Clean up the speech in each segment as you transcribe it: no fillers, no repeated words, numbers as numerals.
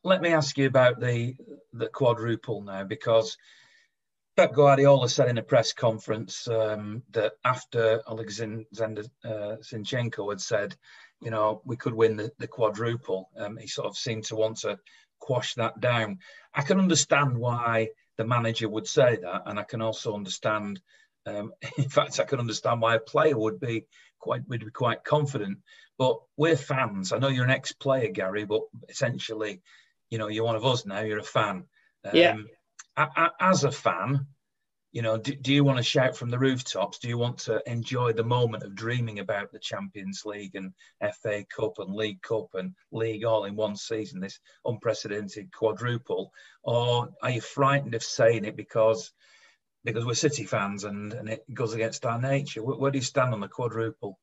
let me ask you about the quadruple now, because Pep Guardiola said in a press conference that after Alexander Zinchenko had said, we could win the quadruple, he sort of seemed to want to quash that down. I can understand why the manager would say that, and I can also understand, in fact, I can understand why a player would be quite confident. But we're fans. I know you're an ex-player, Gary, but essentially, you're one of us now. You're a fan. Yeah. As a fan, do you want to shout from the rooftops? Do you want to enjoy the moment of dreaming about the Champions League and FA Cup and League Cup and League all in one season, this unprecedented quadruple? Or are you frightened of saying it because we're City fans and it goes against our nature? Where do you stand on the quadruple?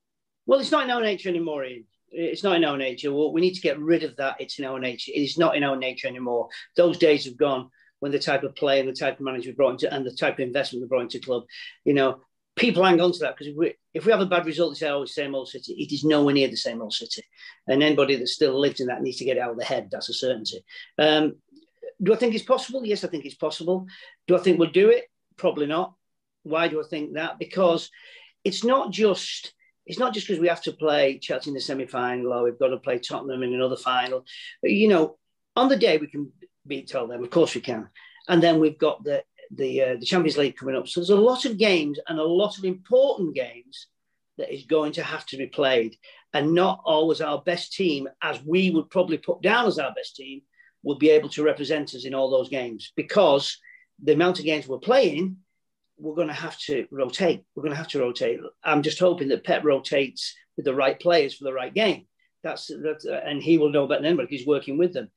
Well, it's not in our nature anymore, Ian. It's not in our nature. Well, we need to get rid of that. It's in our nature. It is not in our nature anymore. Those days have gone when the type of play and the type of manager we brought into and the type of investment we brought into the club. People hang on to that because if we have a bad result, they say, oh, it's same old City. It is nowhere near the same old City. And anybody that still lives in that needs to get it out of their head. That's a certainty. Do I think it's possible? Yes, I think it's possible. Do I think we'll do it? Probably not. Why do I think that? Because it's not just because we have to play Chelsea in the semi-final or we've got to play Tottenham in another final. On the day we can beat Tottenham, of course we can. And then we've got the Champions League coming up. So there's a lot of games and a lot of important games that is going to have to be played. And not always our best team, as we would probably put down as our best team, will be able to represent us in all those games. Because the amount of games we're playing, we're going to have to rotate. I'm just hoping that Pep rotates with the right players for the right game. That's and he will know better than anybody because he's working with them.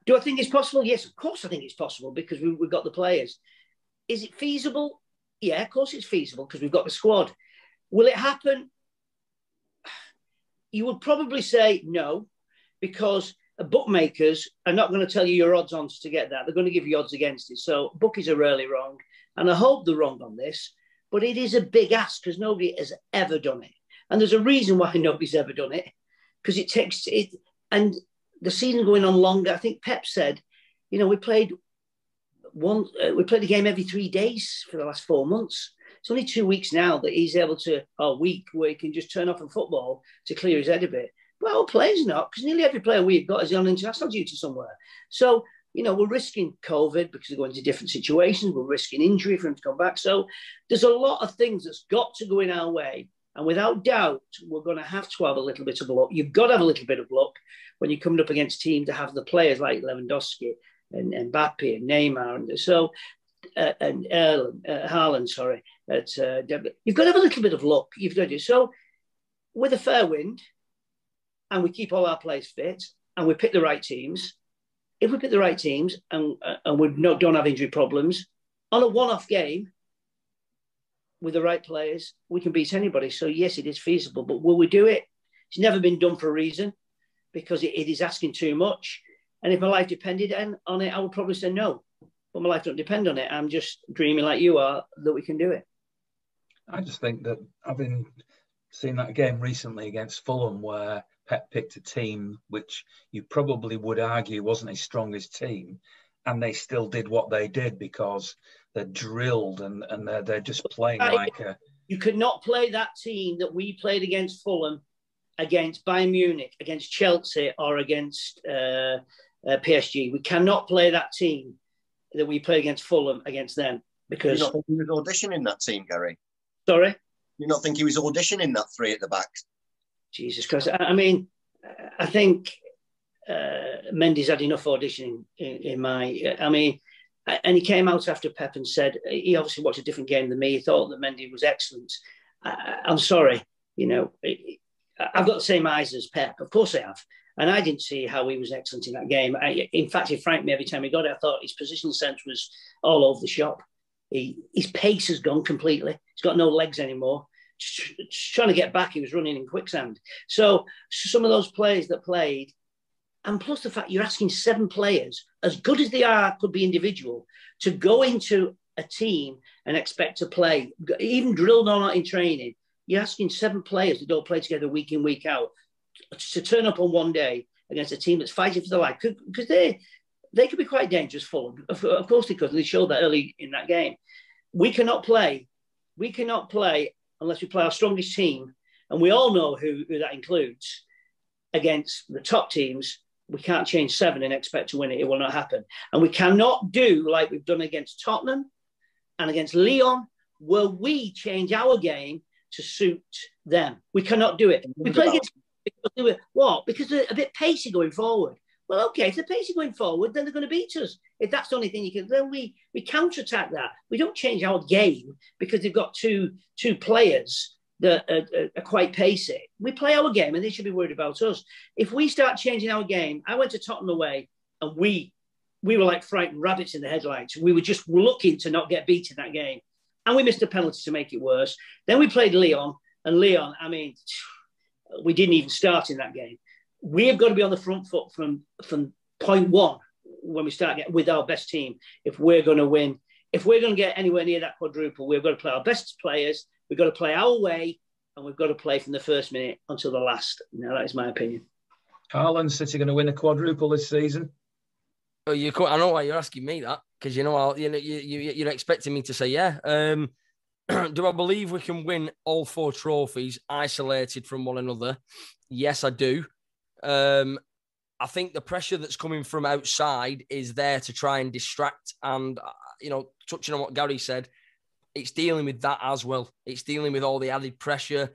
Do I think it's possible? Yes, of course I think it's possible because we've got the players. Is it feasible? Yeah, of course it's feasible because we've got the squad. Will it happen? You would probably say no, because bookmakers are not going to tell you your odds on to get that. They're going to give you odds against it. So bookies are rarely wrong. And I hope they're wrong on this. But it is a big ask because nobody has ever done it. And there's a reason why nobody's ever done it. Because it takes it. And the season going on longer. I think Pep said, we played a game every 3 days for the last 4 months. It's only 2 weeks now that he's able to, a week where he can just turn off from football to clear his head a bit. Well, players not, because nearly every player we've got is on international duty somewhere. So, we're risking COVID because they're going to different situations. We're risking injury for him to come back. So there's a lot of things that's got to go in our way. And without doubt, we're going to have a little bit of luck. You've got to have a little bit of luck when you're coming up against teams that have the players like Lewandowski and Mbappe and Neymar. And so, and Haaland, sorry. You've got to have a little bit of luck. You've got to do so with a fair wind, and we keep all our players fit, and we pick the right teams. If we pick the right teams and we don't have injury problems, on a one-off game with the right players, we can beat anybody. So, yes, it is feasible. But will we do it? It's never been done for a reason because it is asking too much. And if my life depended on it, I would probably say no. But my life don't depend on it. I'm just dreaming like you are that we can do it. I just think that having seen that game recently against Fulham where Pep picked a team which you probably would argue wasn't his strongest team, and they still did what they did because they're drilled and they're just playing like a... You could not play that team that we played against Fulham, against Bayern Munich, against Chelsea, or against PSG. We cannot play that team that we played against Fulham against them because... You not think he was auditioning that team, Gary? Sorry? You not think he was auditioning that three at the back? Jesus Christ. I mean, I think Mendy's had enough auditioning in my... I mean, and he came out after Pep and said, he obviously watched a different game than me. He thought that Mendy was excellent. I'm sorry, I've got the same eyes as Pep. Of course I have. And I didn't see how he was excellent in that game. In fact, it frightened me every time he got it. I thought his positional sense was all over the shop. His pace has gone completely. He's got no legs anymore. Just trying to get back, he was running in quicksand. So some of those players that played, and plus the fact you're asking 7 players, as good as they are, could be individual, to go into a team and expect to play, even drilled or not in training, you're asking 7 players that don't play together week in, week out, to turn up on one day against a team that's fighting for their life, because they could be quite dangerous, Fulham. Of course they could. They showed that early in that game. We cannot play unless we play our strongest team, and we all know who that includes, against the top teams. We can't change 7 and expect to win it. It will not happen. And we cannot do like we've done against Tottenham and against Lyon, where we change our game to suit them. We cannot do it. We play against what? Because they're a bit pacey going forward. Well, okay, if they're pacey going forward, then they're going to beat us. If that's the only thing you can, then we counterattack that. We don't change our game because they've got two players that are quite pacey. We play our game and they should be worried about us. If we start changing our game, I went to Tottenham away and we were like frightened rabbits in the headlights. We were just looking to not get beat in that game. And we missed a penalty to make it worse. Then we played Lyon, and Lyon, I mean, we didn't even start in that game. We have got to be on the front foot from point one when we start with our best team. If we're going to win, if we're going to get anywhere near that quadruple, we've got to play our best players. We've got to play our way, and we've got to play from the first minute until the last. Now, that is my opinion. Haaland City going to win a quadruple this season? Oh, I know why you're asking me that, because you're expecting me to say yeah. Do I believe we can win all 4 trophies isolated from one another? Yes, I do. I think the pressure that's coming from outside is there to try and distract. And, touching on what Gary said, it's dealing with that as well. It's dealing with all the added pressure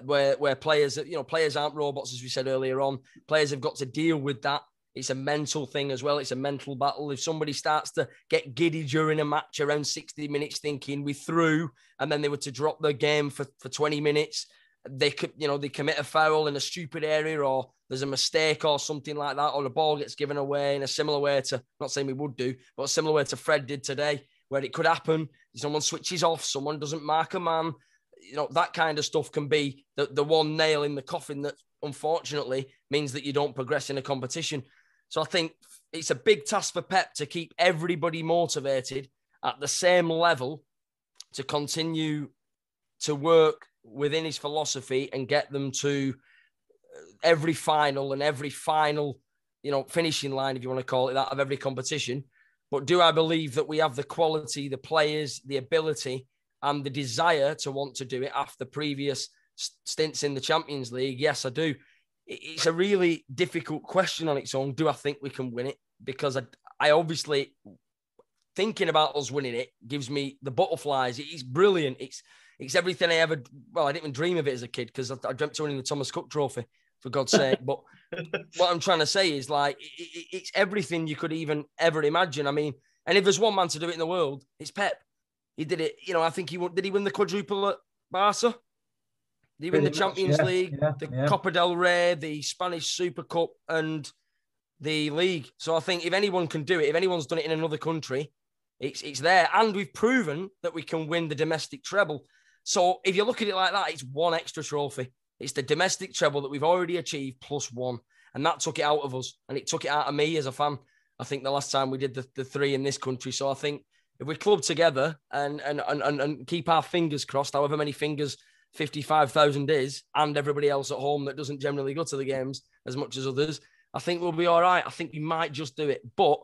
where players aren't robots, as we said earlier on. Players have got to deal with that. It's a mental thing as well. It's a mental battle. If somebody starts to get giddy during a match around 60 minutes thinking we're through, and then they were to drop their game for 20 minutes, they commit a foul in a stupid area, or there's a mistake or something like that, or the ball gets given away in a similar way to, not saying we would do, but a similar way to Fred did today, where it could happen. Someone switches off, someone doesn't mark a man. That kind of stuff can be the one nail in the coffin that unfortunately means that you don't progress in a competition. So I think it's a big task for Pep to keep everybody motivated at the same level, to continue to work within his philosophy and get them to every final finishing line, if you want to call it that, of every competition. But do I believe that we have the quality, the players, the ability and the desire to want to do it after previous stints in the Champions League? Yes, I do. It's a really difficult question on its own. Do I think we can win it? Because I obviously, thinking about us winning it gives me the butterflies. It's brilliant. It's everything I didn't even dream of it as a kid, because I dreamt of winning the Thomas Cook Trophy, for God's sake. But what I'm trying to say is, like, it's everything you could even ever imagine. I mean, and if there's one man to do it in the world, it's Pep. He did it. I think did he win the quadruple at Barca? Did he win the Champions League, the Copa del Rey, the Spanish Super Cup, and the league? So I think if anyone can do it, if anyone's done it in another country, it's there. And we've proven that we can win the domestic treble. So if you look at it like that, it's one extra trophy. It's the domestic treble that we've already achieved plus one. And that took it out of us. And it took it out of me as a fan. I think the last time we did the 3 in this country. So I think if we club together and keep our fingers crossed, however many fingers 55,000 is, and everybody else at home that doesn't generally go to the games as much as others, I think we'll be all right. I think we might just do it. But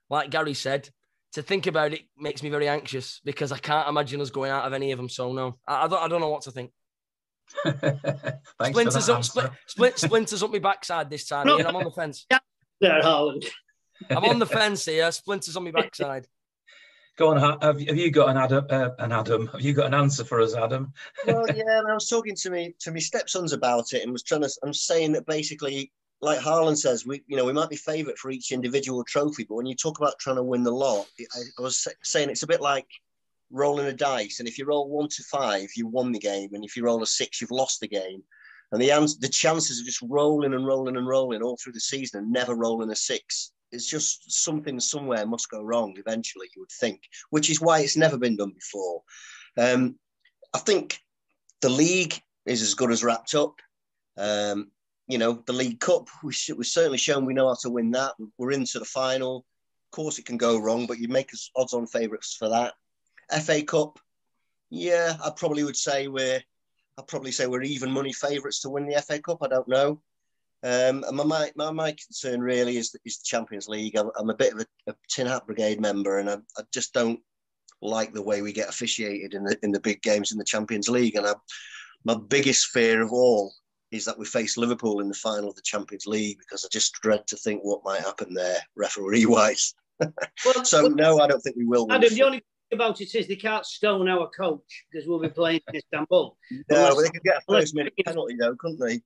like Gary said, to think about it makes me very anxious, because I can't imagine us going out of any of them. So no, I don't know what to think. Splinters up my backside this time. Ian, I'm on the fence. I'm on the fence here. Splinters on my backside. Go on, have you got an Adam? Have you got an answer for us, Adam? Well, yeah, I was talking to my stepsons about it, and I'm saying that basically, like Haaland says, we might be favourite for each individual trophy, but when you talk about trying to win the lot, I was saying it's a bit like rolling a dice, and if you roll 1 to 5, you won the game, and if you roll a 6, you've lost the game. And the chances of just rolling and rolling and rolling all through the season and never rolling a 6, it's just something somewhere must go wrong eventually, you would think, which is why it's never been done before. I think the league is as good as wrapped up. The League Cup, we've certainly shown we know how to win that. We're into the final. Of course, it can go wrong, but you make us odds-on favourites for that. FA Cup, yeah, I'd probably say we're even money favourites to win the FA Cup. I don't know. And my concern really is the Champions League. I'm a bit of a Tin Hat Brigade member, and I just don't like the way we get officiated in the big games in the Champions League. And my biggest fear of all is that we face Liverpool in the final of the Champions League, because I just dread to think what might happen there, referee-wise. No, I don't think we will. Adam, the only thing about it is they can't stone our coach, because we'll be playing in Istanbul. No, but they could get a first-minute penalty, though, couldn't they?